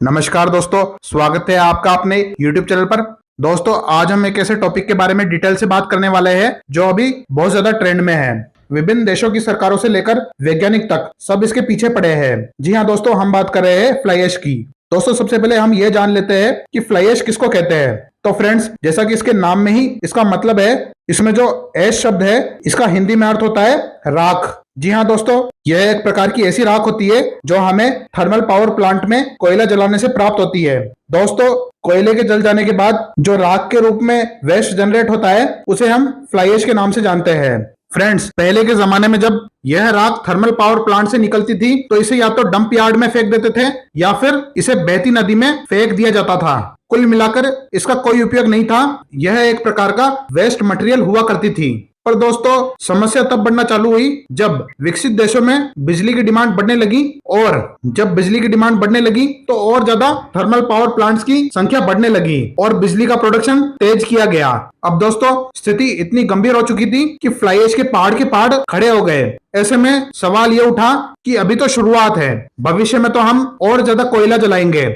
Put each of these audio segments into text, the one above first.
नमस्कार दोस्तों, स्वागत है आपका अपने YouTube चैनल पर। दोस्तों, आज हम एक ऐसे टॉपिक के बारे में डिटेल से बात करने वाले हैं जो अभी बहुत ज्यादा ट्रेंड में है। विभिन्न देशों की सरकारों से लेकर वैज्ञानिक तक सब इसके पीछे पड़े हैं। जी हाँ दोस्तों, हम बात कर रहे हैं फ्लाई ऐश की। दोस्तों, सबसे पहले हम ये जान लेते हैं कि फ्लाई ऐश किसको कहते हैं। तो फ्रेंड्स, जैसा कि इसके नाम में ही इसका मतलब है, इसमें जो ऐश शब्द है इसका हिंदी में अर्थ होता है राख। जी हाँ दोस्तों, यह एक प्रकार की ऐसी राख होती है जो हमें थर्मल पावर प्लांट में कोयला जलाने से प्राप्त होती है। दोस्तों, कोयले के जल जाने के बाद जो राख के रूप में वेस्ट जनरेट होता है उसे हम फ्लाई ऐश के नाम से जानते हैं। फ्रेंड्स, पहले के जमाने में जब यह राख थर्मल पावर प्लांट से निकलती थी तो इसे या तो डंप यार्ड में फेंक देते थे या फिर इसे बहती नदी में फेंक दिया जाता था। कुल मिलाकर इसका कोई उपयोग नहीं था। यह एक प्रकार का वेस्ट मटेरियल हुआ करती थी। पर दोस्तों, समस्या तब बढ़ना चालू हुई जब विकसित देशों में बिजली की डिमांड बढ़ने लगी, और जब बिजली की डिमांड बढ़ने लगी तो और ज्यादा थर्मल पावर प्लांट्स की संख्या बढ़ने लगी और बिजली का प्रोडक्शन तेज किया गया। अब दोस्तों, स्थिति इतनी गंभीर हो चुकी थी कि फ्लाई ऐश के पहाड़ खड़े हो गए। ऐसे में सवाल ये उठा कि अभी तो शुरुआत है, भविष्य में तो हम और ज्यादा कोयला जलाएंगे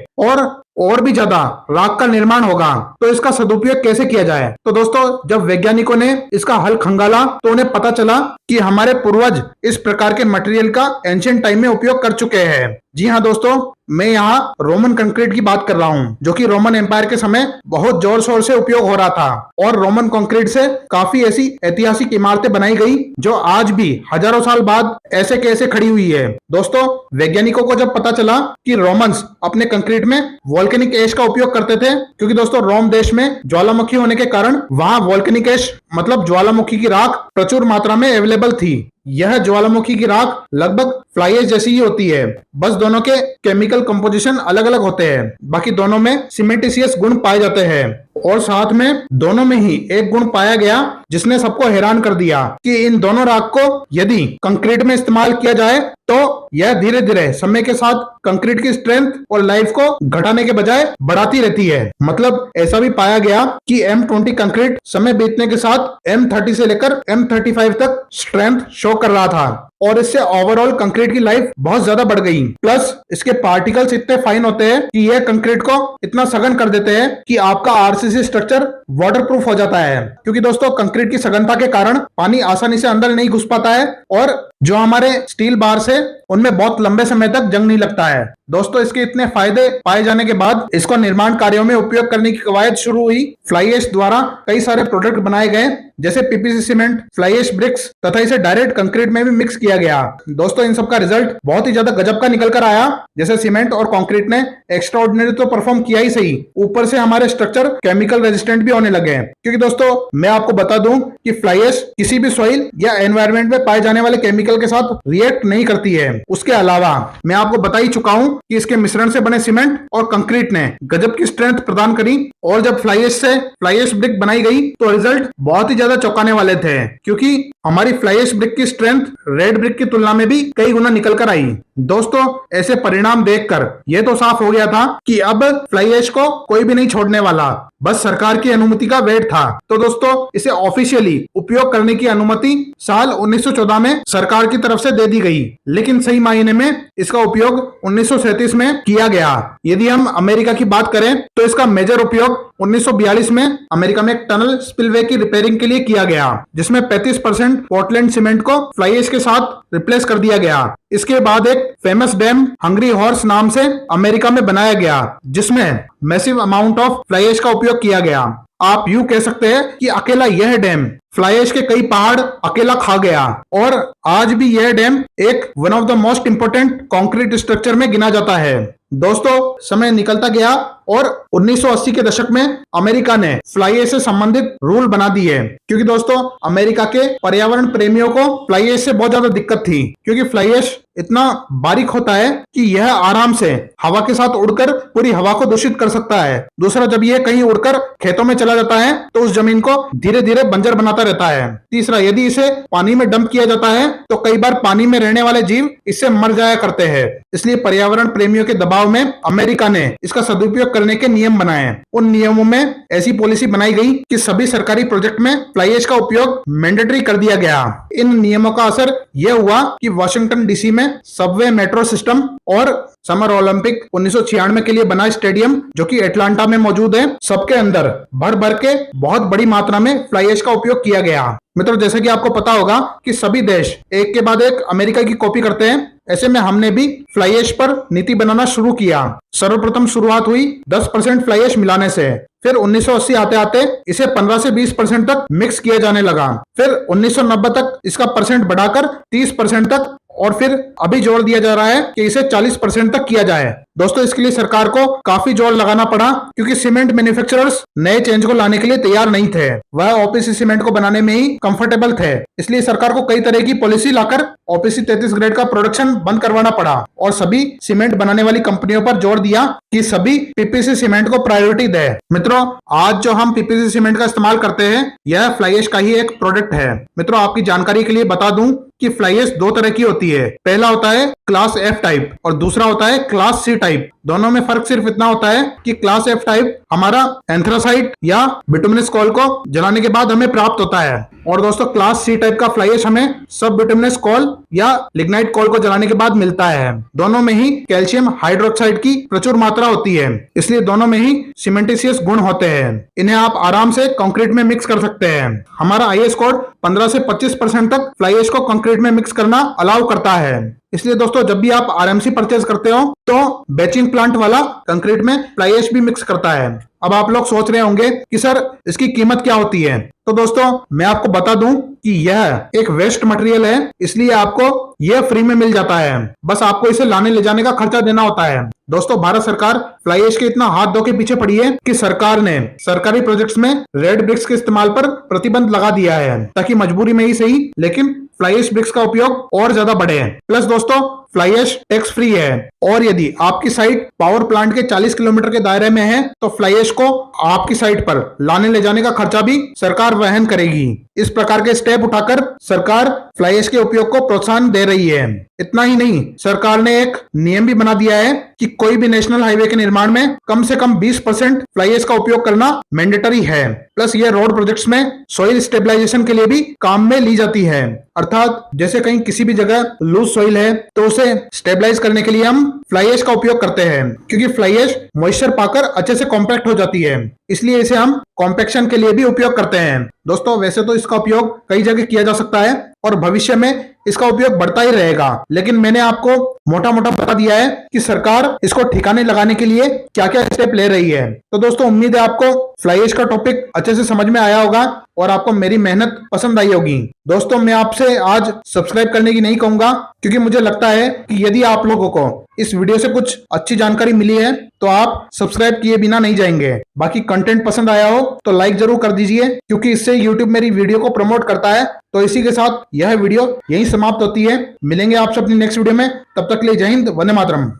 और भी ज्यादा राख का निर्माण होगा, तो इसका सदुपयोग कैसे किया जाए। तो दोस्तों, जब वैज्ञानिकों ने इसका हल खंगाला तो उन्हें पता चला कि हमारे पूर्वज इस प्रकार के मटेरियल का एंशिएंट टाइम में उपयोग कर चुके हैं। जी हाँ दोस्तों, मैं यहाँ रोमन कंक्रीट की बात कर रहा हूँ, जो कि रोमन एम्पायर के समय बहुत जोर शोर से उपयोग हो रहा था। और रोमन कंक्रीट से काफी ऐसी ऐतिहासिक इमारतें बनाई गई जो आज भी हजारों साल बाद ऐसे कैसे खड़ी हुई है। दोस्तों, वैज्ञानिकों को जब पता चला कि रोमन्स अपने कंक्रीट में वोल्केनिक ऐश का उपयोग करते थे, क्योंकि दोस्तों रोम देश में ज्वालामुखी होने के कारण वहां वोल्केनिक ऐश मतलब ज्वालामुखी की राख प्रचुर मात्रा में अवेलेबल थी। यह ज्वालामुखी की राख लगभग फ्लाई ऐश जैसी ही होती है, बस दोनों के केमिकल कंपोजिशन अलग अलग होते हैं। बाकी दोनों में सिमेंटिशियस गुण पाए जाते हैं और साथ में दोनों में ही एक गुण पाया गया जिसने सबको हैरान कर दिया कि इन दोनों राख को यदि कंक्रीट में इस्तेमाल किया जाए तो यह धीरे धीरे समय के साथ कंक्रीट की स्ट्रेंथ और लाइफ को घटाने के बजाय बढ़ाती रहती है। मतलब ऐसा भी पाया गया कि M20 कंक्रीट समय बीतने के साथ M30 से लेकर M35 तक स्ट्रेंथ शो कर रहा था और इससे ओवरऑल कंक्रीट की लाइफ बहुत ज्यादा बढ़ गई। प्लस इसके पार्टिकल्स इतने फाइन होते हैं कि यह कंक्रीट को इतना सघन कर देते हैं कि आपका आरसीसी स्ट्रक्चर वाटरप्रूफ हो जाता है, क्योंकि दोस्तों कंक्रीट की सघनता के कारण पानी आसानी से अंदर नहीं घुस पाता है और जो हमारे स्टील बार से उनमें बहुत लंबे समय तक जंग नहीं लगता है। दोस्तों, इसके इतने फायदे पाए जाने के बाद इसको निर्माण कार्यों में उपयोग करने की कवायद शुरू हुई। फ्लाई ऐश द्वारा कई सारे प्रोडक्ट बनाए गए, जैसे PPC cement, fly ash bricks, तथा इसे डायरेक्ट कंक्रीट में भी मिक्स किया गया। दोस्तों, इन सब का रिजल्ट बहुत ही ज्यादा गजब का निकल कर आया। जैसे सीमेंट और कंक्रीट ने एक्स्ट्रा ऑर्डिनरी तो परफॉर्म किया ही सही, ऊपर से हमारे स्ट्रक्चर केमिकल रेजिस्टेंट भी होने लगे। क्योंकि दोस्तों, मैं आपको बता दूं कि फ्लाई ऐश किसी भी सॉइल या एनवायरमेंट में पाए जाने वाले केमिकल के साथ रिएक्ट नहीं करती है। उसके अलावा मैं आपको बता ही चुका हूं कि इसके मिश्रण से बने सीमेंट और कंक्रीट ने गजब की स्ट्रेंथ प्रदान करी, और जब फ्लाई ऐश से फ्लाई ऐश ब्रिक बनाई गई तो रिजल्ट बहुत ही ज्यादा चौंकाने वाले थे, क्योंकि हमारी फ्लाई ऐश ब्रिक की स्ट्रेंथ रेड ब्रिक की तुलना में भी कई गुना निकल कर आई। दोस्तों, ऐसे परिणाम देखकर यह तो साफ हो गया था कि अब फ्लाई ऐश को कोई भी नहीं छोड़ने वाला, बस सरकार की अनुमति का वेट था। तो दोस्तों, इसे ऑफिशियली उपयोग करने की अनुमति साल 1914 में सरकार की तरफ से दे दी गई, लेकिन सही मायने में इसका उपयोग 1937 में किया गया। यदि हम अमेरिका की बात करें तो इसका मेजर उपयोग 1942 में अमेरिका में एक टनल स्पिलवे की रिपेयरिंग के लिए किया गया, जिसमें 35% पोर्टलैंड सीमेंट को फ्लाई ऐश के साथ रिप्लेस कर दिया गया। इसके बाद एक फेमस डैम हंग्री हॉर्स नाम से अमेरिका में बनाया गया, जिसमें massive amount of fly ash का उपयोग किया गया। आप यूं कह सकते हैं कि अकेला यह डैम फ्लाई ऐश के कई पहाड़ अकेला खा गया, और आज भी यह डैम एक one of the most important concrete structure में गिना जाता है। दोस्तों, समय निकलता गया और 1980 के दशक में अमेरिका ने फ्लाई ऐश से संबंधित रूल बना दिए, क्योंकि दोस्तों अमेरिका के पर्यावरण प्रेमियों को फ्लाई ऐश से बहुत ज्यादा दिक्कत थी, क्योंकि फ्लाई ऐश इतना बारीक होता है कि यह आराम से हवा के साथ उड़कर पूरी हवा को दूषित कर सकता है। दूसरा, जब यह कहीं उड़कर खेतों में चला जाता है तो उस जमीन को धीरे धीरे बंजर बनाता चमचमाता रहता है। तीसरा, यदि इसे पानी में डंप किया जाता है तो कई बार पानी में रहने वाले जीव इससे मर जाया करते हैं। इसलिए पर्यावरण प्रेमियों के दबाव में अमेरिका ने इसका सदुपयोग करने के नियम बनाए। उन नियमों में ऐसी पॉलिसी बनाई गई कि सभी सरकारी प्रोजेक्ट में फ्लाई ऐश का उपयोग मैंडेटरी कर दिया गया। इन नियमों का असर यह हुआ कि वाशिंगटन डीसी में सबवे मेट्रो सिस्टम और समर ओलंपिक 1996 के लिए बना स्टेडियम, जो कि एटलांटा में मौजूद है, सबके अंदर भर भर के बहुत बड़ी मात्रा में फ्लाई ऐश का उपयोग किया गया। मित्रों, जैसे कि आपको पता होगा कि सभी देश एक के बाद एक अमेरिका की कॉपी करते हैं, ऐसे में हमने भी फ्लाई ऐश पर नीति बनाना शुरू किया। सर्वप्रथम शुरुआत हुई 10% फ्लाई ऐश मिलाने से। फिर 1980 आते आते इसे 15 से 20% तक मिक्स किया जाने लगा। फिर 1990 तक इसका परसेंट बढ़ाकर 30% तक, और फिर अभी जोर दिया जा रहा है कि इसे 40% तक किया जाए। दोस्तों, इसके लिए सरकार को काफी जोर लगाना पड़ा, क्योंकि सीमेंट मैन्युफैक्चरर्स नए चेंज को लाने के लिए तैयार नहीं थे। वह ओपीसी सीमेंट को बनाने में ही कंफर्टेबल थे। इसलिए सरकार को कई तरह की पॉलिसी लाकर ओपीसी 33 ग्रेड का प्रोडक्शन बंद करवाना पड़ा और सभी सीमेंट बनाने वाली कंपनियों पर जोर दिया कि सभी पीपीसी सीमेंट को प्रायोरिटी दे। मित्रों, आज जो हम पीपीसी सीमेंट का इस्तेमाल करते हैं, यह फ्लाई ऐश का ही एक प्रोडक्ट है। मित्रों, आपकी जानकारी के लिए बता दूं कि फ्लाई ऐश दो तरह की होती है। पहला होता है क्लास एफ टाइप और दूसरा होता है क्लास सी टाइप। दोनों में फर्क सिर्फ इतना होता है कि क्लास एफ टाइप हमारा एंथ्रासाइट या बिटुमिनस कॉल को जलाने के बाद हमें प्राप्त होता है, और दोस्तों क्लास सी टाइप का फ्लाई ऐश हमें सब बिटुमिनस कॉल या लिग्नाइट कॉल को जलाने के बाद मिलता है। दोनों में ही कैल्शियम हाइड्रोक्साइड की प्रचुर मात्रा होती है, इसलिए दोनों में ही सीमेंटिशियस गुण होते हैं। इन्हें आप आराम से कंक्रीट में मिक्स कर सकते हैं। हमारा आईएस कोड 15 से 25% तक फ्लाई ऐश को कंक्रीट में मिक्स करना अलाउ करता है। इसलिए दोस्तों, जब भी आप आरएमसी परचेज करते हो तो बैचिंग प्लांट वाला कंक्रीट में फ्लाई ऐश भी मिक्स करता है। अब आप लोग सोच रहे होंगे कि सर इसकी कीमत क्या होती है। तो दोस्तों, मैं आपको बता दूं कि यह एक वेस्ट मटेरियल है, इसलिए आपको यह फ्री में मिल जाता है। बस आपको इसे लाने ले जाने का खर्चा देना होता है। दोस्तों, भारत सरकार फ्लाई ऐश के इतना हाथ धो के पीछे पड़ी है कि सरकार ने सरकारी प्रोजेक्ट्स में रेड ब्रिक्स के इस्तेमाल पर प्रतिबंध लगा दिया है, ताकि मजबूरी में ही सही लेकिन फ्लाई ऐश ब्रिक्स का उपयोग और ज्यादा बढ़े। प्लस दोस्तों, फ्लाई ऐश टैक्स फ्री है, और यदि आपकी साइट पावर प्लांट के 40 किलोमीटर के दायरे में है तो फ्लाई ऐश को आपकी साइट पर लाने ले जाने का खर्चा भी सरकार वहन करेगी। इस प्रकार के स्टेप उठाकर सरकार फ्लाई ऐश के उपयोग को प्रोत्साहन दे रही है। इतना ही नहीं, सरकार ने एक नियम भी बना दिया है कि कोई भी नेशनल हाईवे के निर्माण में कम से कम 20% फ्लाई ऐश का उपयोग करना मैंडेटरी है। प्लस ये रोड प्रोजेक्ट्स में सॉइल स्टेबलाइजेशन के लिए भी काम में ली जाती है। अर्थात जैसे कहीं किसी भी जगह लूज सॉइल है तो उसे स्टेबलाइज करने के लिए हम फ्लाई ऐश का उपयोग करते हैं, क्योंकि फ्लाई ऐश मॉइस्चर पाकर अच्छे से कॉम्पैक्ट हो जाती है। इसलिए इसे हम कॉम्पैक्शन के लिए भी उपयोग करते हैं। दोस्तों, वैसे तो इसका उपयोग कई जगह किया जा सकता है और भविष्य में इसका उपयोग बढ़ता ही रहेगा, लेकिन मैंने आपको मोटा मोटा बता दिया है कि सरकार इसको ठिकाने लगाने के लिए क्या क्या स्टेप ले रही है। तो दोस्तों, उम्मीद है आपको फ्लाई ऐश का टॉपिक अच्छे से समझ में आया होगा और आपको मेरी मेहनत पसंद आई होगी। दोस्तों, मैं आपसे आज सब्सक्राइब करने की नहीं कहूंगा, क्योंकि मुझे लगता है कि यदि आप लोगों को इस वीडियो से कुछ अच्छी जानकारी मिली है तो आप सब्सक्राइब किए बिना नहीं जाएंगे। बाकी कंटेंट पसंद आया हो तो लाइक जरूर कर दीजिए, क्योंकि इससे यूट्यूब मेरी वीडियो को प्रमोट करता है। तो इसी के साथ यह वीडियो यहीं समाप्त होती है। मिलेंगे आपसे अपनी नेक्स्ट वीडियो में, तब तक के लिए जय हिंद, वंदे मातरम।